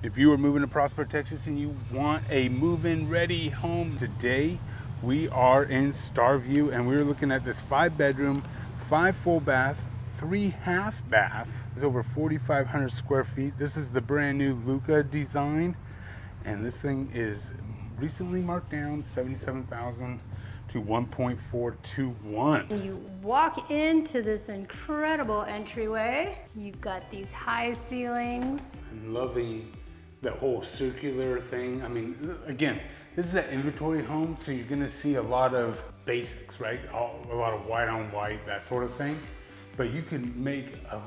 If you are moving to Prosper, Texas and you want a move-in ready home today, we are in Starview and we're looking at this 5-bedroom, 5 full bath, 3 half bath. It's over 4,500 square feet. This is the brand new Luca design. And this thing is recently marked down 77,000 to 1.421. You walk into this incredible entryway. You've got these high ceilings. I'm loving that whole circular thing. I mean, again, this is an inventory home, so you're gonna see a lot of basics, right? A lot of white on white, that sort of thing. But you can make a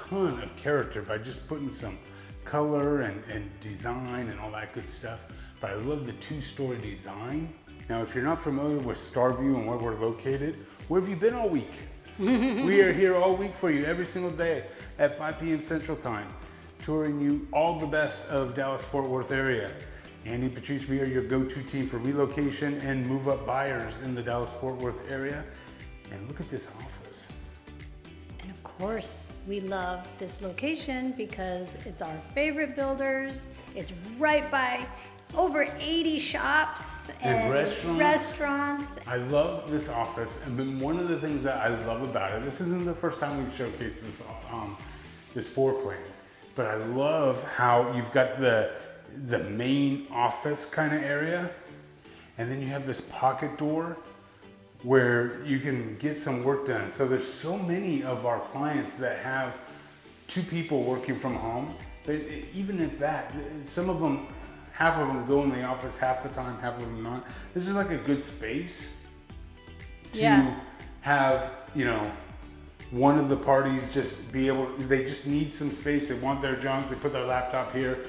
ton of character by just putting some color and design and all that good stuff. But I love the 2-story design. Now, if you're not familiar with Starview and where we're located, where have you been all week? We are here all week for you, every single day at 5 p.m. Central Time, touring you all the best of Dallas-Fort Worth area. Andy, Patrice, we are your go-to team for relocation and move-up buyers in the Dallas-Fort Worth area. And look at this office. And of course, we love this location because it's our favorite builders. It's right by over 80 shops and restaurants. I love this office, and then one of the things that I love about it, this isn't the first time we've showcased this floor plan, but I love how you've got the main office kind of area, and then you have this pocket door where you can get some work done. So there's so many of our clients that have 2 people working from home, but even at that, some of them, half of them go in the office half the time, half of them not. This is like a good space to have, you know, one of the parties just be able, they just need some space. They want their junk, they put their laptop here.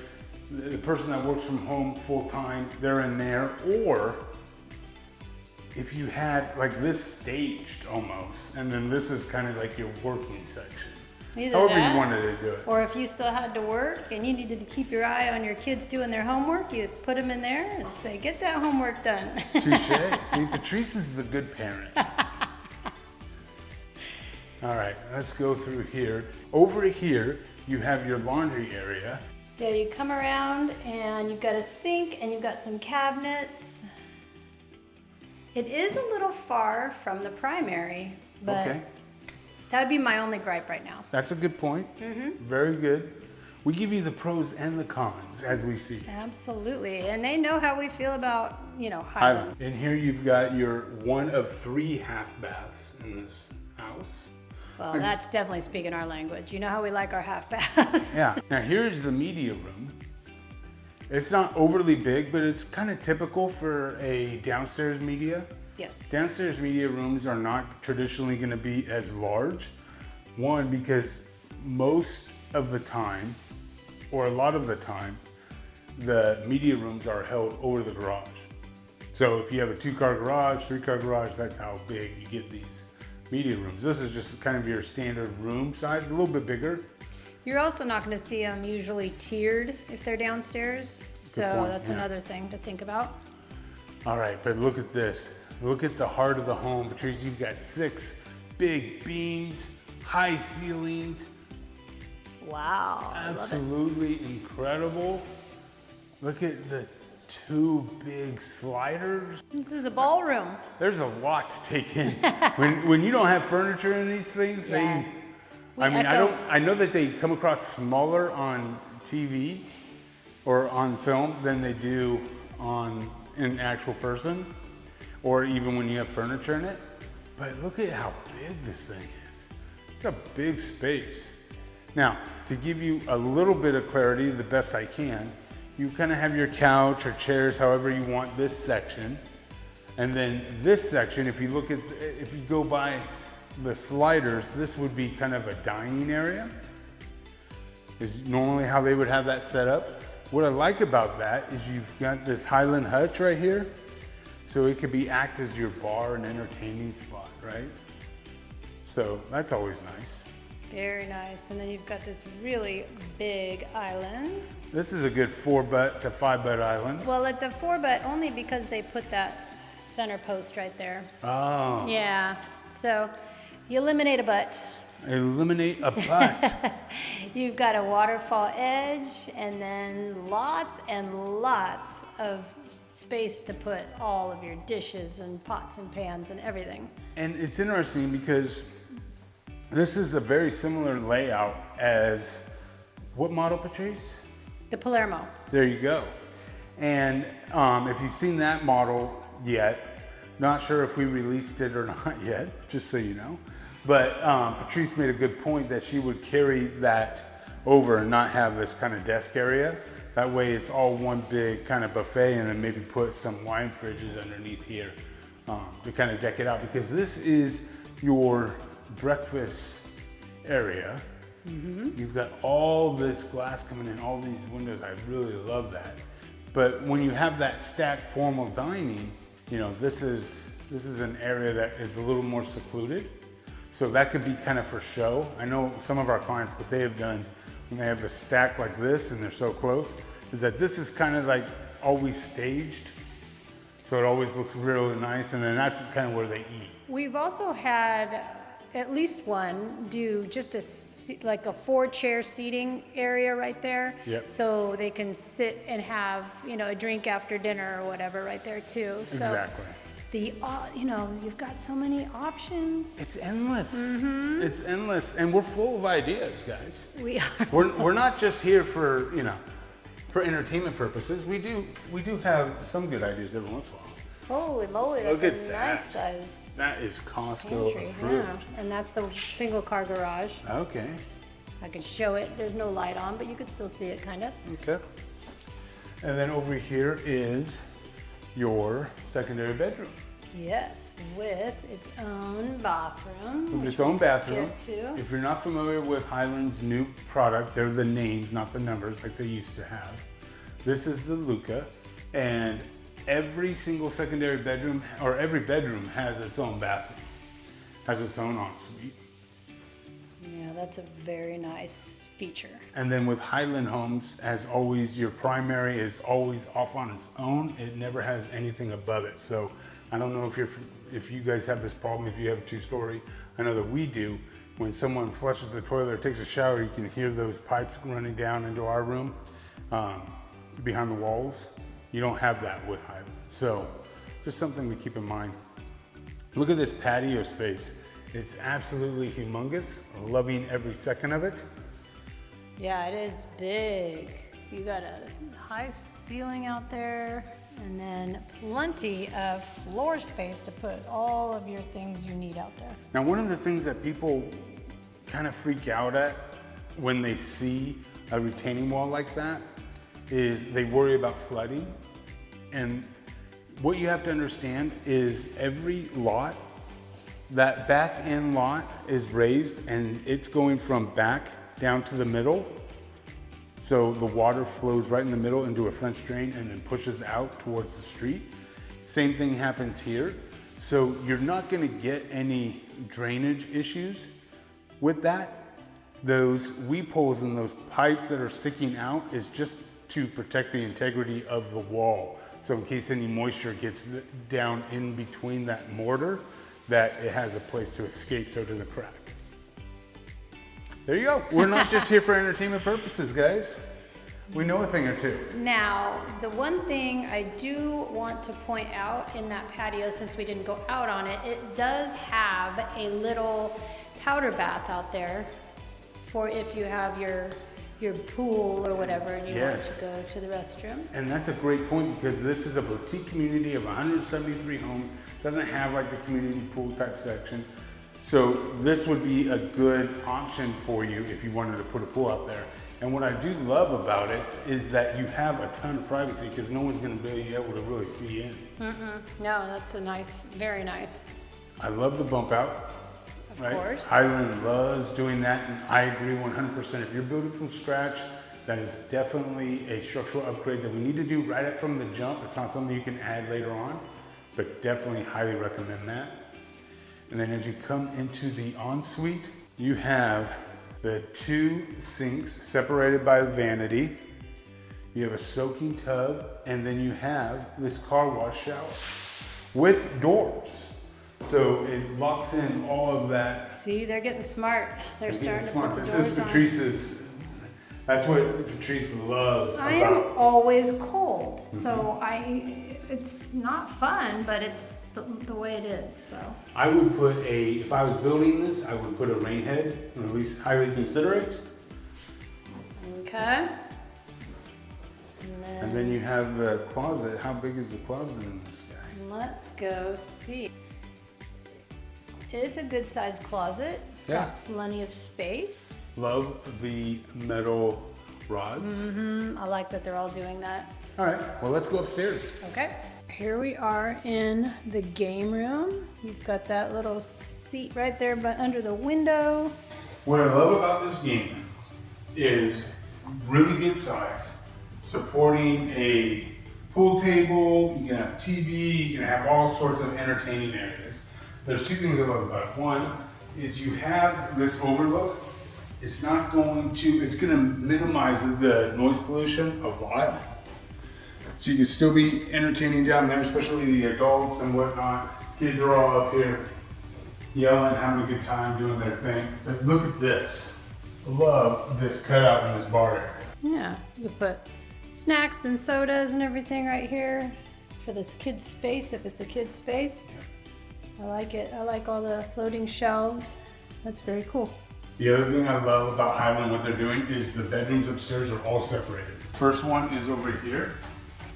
The person that works from home full time, they're in there. Or if you had like this staged almost, and then this is kind of like your working section. Either however that, you wanted to do it. Or if you still had to work and you needed to keep your eye on your kids doing their homework, you'd put them in there and say, get that homework done. Touche. See, Patrice is the good parent. All right, let's go through here. Over here, you have your laundry area. Yeah, you come around and you've got a sink and you've got some cabinets. It is a little far from the primary, but Okay. that would be my only gripe right now. That's a good point. Very good. We give you the pros and the cons as we see it. Absolutely, and they know how we feel about, you know, Highlands. And here you've got your one of 3 half baths in this house. Well, that's definitely speaking our language. You know how we like our half baths. Yeah. Now here's the media room. It's not overly big, but it's kind of typical for a downstairs media. Yes. Downstairs media rooms are not traditionally going to be as large. One, because most of the time, or a lot of the time, the media rooms are held over the garage. So if you have a 2-car garage, 3-car garage, that's how big you get these media rooms. This is just kind of your standard room size, a little bit bigger. You're also not going to see them usually tiered if they're downstairs. So that's another thing to think about. All right, but look at this. Look at the heart of the home. Patrice, you've got 6 big beams, high ceilings. Wow. I love it. Absolutely incredible. Look at the 2 big sliders. This is a ballroom. There's a lot to take in. when you don't have furniture in these things, I know that they come across smaller on TV or on film than they do in actual person, or even when you have furniture in it. But look at how big this thing is. It's a big space. Now, to give you a little bit of clarity, the best I can, you kind of have your couch or chairs, however you want this section. And then this section, if you go by the sliders, this would be kind of a dining area. Is normally how they would have that set up. What I like about that is you've got this Highland hutch right here. So it could act as your bar and entertaining spot, right? So that's always nice. Very nice. And then you've got this really big island. This is a good 4-butt to 5-butt island. Well, it's a 4-butt only because they put that center post right there. Oh. Yeah. So you eliminate a butt. Eliminate a butt. You've got a waterfall edge and then lots and lots of space to put all of your dishes and pots and pans and everything. And it's interesting because this is a very similar layout as what model, Patrice? The Palermo. There you go. And if you've seen that model yet, not sure if we released it or not yet, just so you know. But Patrice made a good point that she would carry that over and not have this kind of desk area. That way it's all one big kind of buffet, and then maybe put some wine fridges underneath here to kind of deck it out, because this is your breakfast area. You've got all this glass coming in, all these windows. I really love that. But when you have that stacked formal dining, you know, this is an area that is a little more secluded. So that could be kind of for show. I know some of our clients, what they have done when they have a stack like this and they're so close, is that this is kind of like always staged. So it always looks really nice, and then that's kind of where they eat. We've also had at least one do just like a 4-chair seating area right there. Yep. So they can sit and have, you know, a drink after dinner or whatever right there too. So Exactly. you know, you've got so many options. It's endless. It's endless, and we're full of ideas, guys. We are. We're not just here for, you know, for entertainment purposes. We do have some good ideas every once in a while. Holy moly, Look that's at a that. nice size That is Costco pantry. approved. Yeah. And that's the single car garage. Okay. I could show it. There's no light on, but you could still see it kind of. Okay. And then over here is your secondary bedroom. Yes, with its own bathroom. With which its own we'll bathroom. get to. If you're not familiar with Highland's new product, they're the names, not the numbers like they used to have. This is the Luca, and every single secondary bedroom, or every bedroom, has its own bathroom, has its own ensuite. Yeah, that's a very nice feature. And then with Highland Homes, as always, your primary is always off on its own. It never has anything above it. So I don't know if you guys have this problem, if you have a 2-story. I know that we do. When someone flushes the toilet or takes a shower, you can hear those pipes running down into our room behind the walls. You don't have that with Highland. So just something to keep in mind. Look at this patio space. It's absolutely humongous. Loving every second of it. Yeah, it is big. You got a high ceiling out there, and then plenty of floor space to put all of your things you need out there. Now, one of the things that people kind of freak out at when they see a retaining wall like that is they worry about flooding. And what you have to understand is every lot, that back end lot is raised, and it's going from back down to the middle. So the water flows right in the middle into a French drain and then pushes out towards the street. Same thing happens here. So you're not gonna get any drainage issues with that. Those weep holes and those pipes that are sticking out is just to protect the integrity of the wall. So in case any moisture gets down in between that mortar, that it has a place to escape so it doesn't crack. There you go. We're not just here for entertainment purposes, guys. We know a thing or two. Now, the one thing I do want to point out in that patio, since we didn't go out on it, it does have a little powder bath out there for if you have your pool or whatever and you want to go to the restroom. And that's a great point, because this is a boutique community of 173 homes. Doesn't have like the community pool type section. So this would be a good option for you if you wanted to put a pool out there. And what I do love about it is that you have a ton of privacy, because no one's going to be able to really see in. No, that's a nice, very nice. I love the bump out. Of course. Highland loves doing that, and I agree 100%. If you're building from scratch, that is definitely a structural upgrade that we need to do right up from the jump. It's not something you can add later on, but definitely highly recommend that. And then as you come into the ensuite, you have the 2 sinks separated by vanity. You have a soaking tub, and then you have this car wash shower with doors. So it locks in all of that. See, they're getting smart. They're starting to put the This doors is on. Patrice's, that's what Patrice loves I about. am always cold, so it's not fun, but it's the way it is, so. I would put if I was building this, I would put a rain head, or at least highly consider it. Okay. And then you have the closet. How big is the closet in this guy? Let's go see. It's a good sized closet. It's got plenty of space. Love the metal rods. I like that they're all doing that. All right, well, let's go upstairs. Okay. Here we are in the game room. You've got that little seat right there, but under the window. What I love about this game room is really good size, supporting a pool table. You can have TV. You can have all sorts of entertaining areas. There's two things I love about it. One is you have this overlook. It's not going to, it's going to minimize the noise pollution a lot. So you can still be entertaining down there, especially the adults and whatnot. Kids are all up here yelling, having a good time, doing their thing. But look at this. I love this cutout in this bar area. Yeah, you put snacks and sodas and everything right here for this kid's space, if it's a kid's space. I like it. I like all the floating shelves. That's very cool. The other thing I love about Highland, what they're doing, is the bedrooms upstairs are all separated. First one is over here.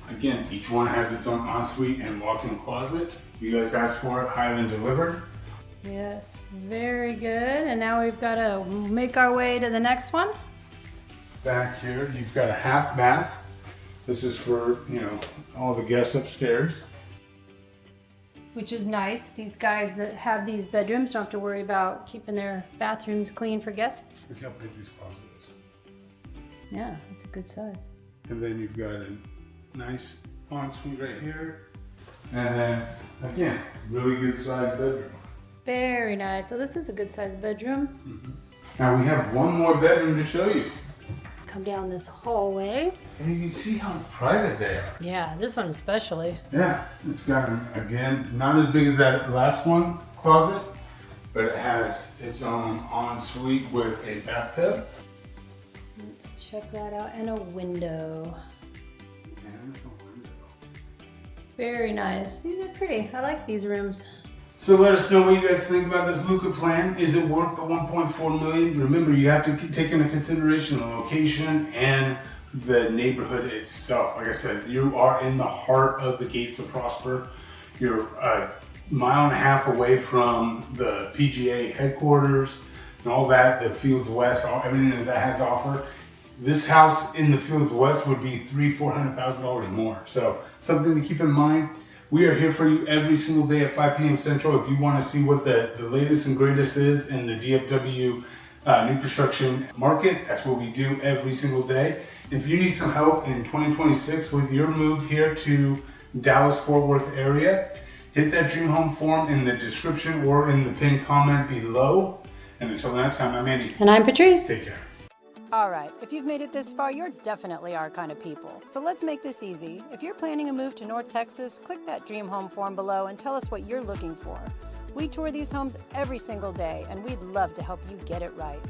Again, each one has its own ensuite and walk-in closet. You guys asked for it, Highland delivered. Yes, very good. And now we've got to make our way to the next one. Back here, you've got a half bath. This is for, all the guests upstairs. Which is nice. These guys that have these bedrooms don't have to worry about keeping their bathrooms clean for guests. Look how big this closet is. Yeah, it's a good size. And then you've got a nice ensuite right here. And then, again, really good sized bedroom. Very nice. So this is a good sized bedroom. Now we have one more bedroom to show you. Come down this hallway. And you can see how private they are. Yeah, this one especially. Yeah, it's got, again, not as big as that last one closet, but it has its own ensuite with a bathtub. Let's check that out. And a window. And a window. Very nice. These are pretty. I like these rooms. So let us know what you guys think about this Luca plan. Is it worth the $1.4 million? Remember, you have to take into consideration the location and the neighborhood itself. Like I said, you are in the heart of the Gates of Prosper. You're a mile and a half away from the PGA headquarters and all that, the Fields West, everything that has to offer. This house in the Fields West would be $400,000 more. So something to keep in mind. We are here for you every single day at 5 p.m. Central. If you want to see what the latest and greatest is in the DFW new construction market, that's what we do every single day. If you need some help in 2026 with your move here to Dallas-Fort Worth area, hit that dream home form in the description or in the pinned comment below. And until next time, I'm Andy. And I'm Patrice. Take care. All right, if you've made it this far, you're definitely our kind of people. So let's make this easy. If you're planning a move to North Texas, click that dream home form below and tell us what you're looking for. We tour these homes every single day, and we'd love to help you get it right.